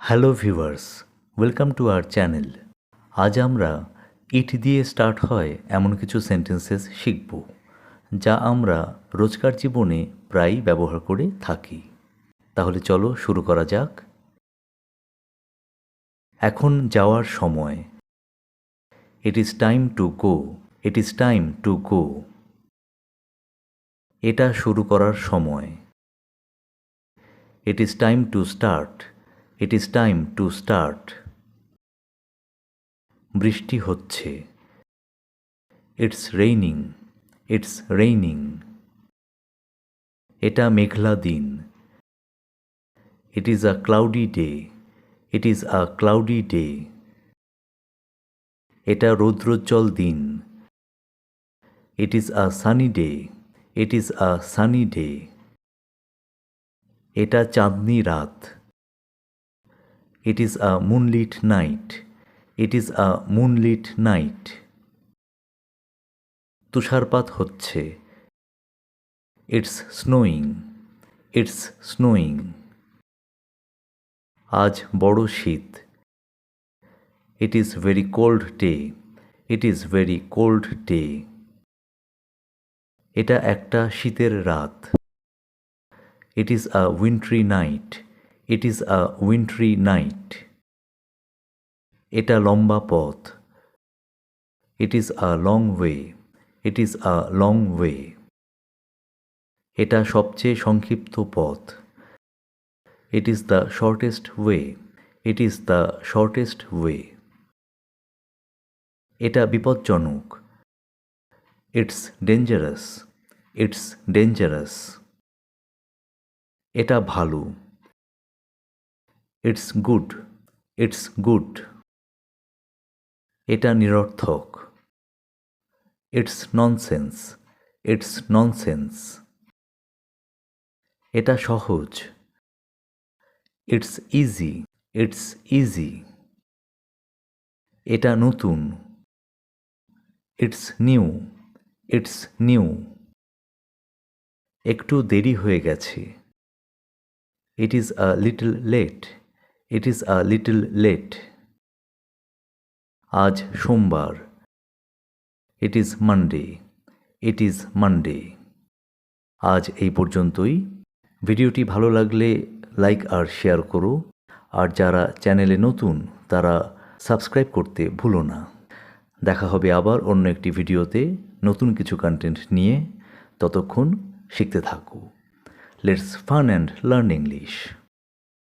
Hello viewers, welcome to our channel. আজ আমরা ইট দিয়ে স্টার্ট হয় এমন কিছু সেন্টেন্সেস শিখব যা আমরা রোজকার জীবনে প্রায়ই ব্যবহার করে থাকি। তাহলে চলো শুরু করা যাক। এখন যাওয়ার সময়। It is time to go. It is time to go. এটা শুরু করার সময়। It is time to start. It is time to start. বৃষ্টি হচ্ছে। It's raining. It's raining. এটা মেঘলা দিন। ইট is a cloudy day. It is a cloudy day. এটা রৌদ্রোজ্জ্বল দিন। ইট is a sunny day. It is a sunny day. এটা চাঁদনি রাত। ইট is a moonlit night. It is a moonlit night. তুষারপাত হচ্ছে। It's snowing. It's snowing. আজ বড় শীত। It is very cold day. It is very cold day. এটা একটা শীতের রাত। ইট is a wintry night. It is a wintry night. এটা লম্বা পথ। ইট is a long way. It is a long way. এটা সবচেয়ে সংক্ষিপ্ত পথ। It is the shortest way. It is the shortest way. এটা বিপজ্জনক। It's dangerous. It's dangerous. এটা ভালো। It's good. It's good. এটা নিরর্থক। It's nonsense. It's nonsense. এটা সহজ। It's easy. It's easy. এটা নতুন। It's new. It's new. একটু দেরি হয়ে গেছে। It is a little late. It is a little late. আজ সোমবার। It is Monday. It is Monday. আজ এই পর্যন্তই। ভিডিওটি ভালো লাগলে লাইক আর শেয়ার করো, আর যারা চ্যানেলে নতুন তারা সাবস্ক্রাইব করতে ভুলো না। দেখা হবে আবার অন্য একটি ভিডিওতে নতুন কিছু কন্টেন্ট নিয়ে। ততক্ষণ শিখতে থাকো। Let's fun and learn English.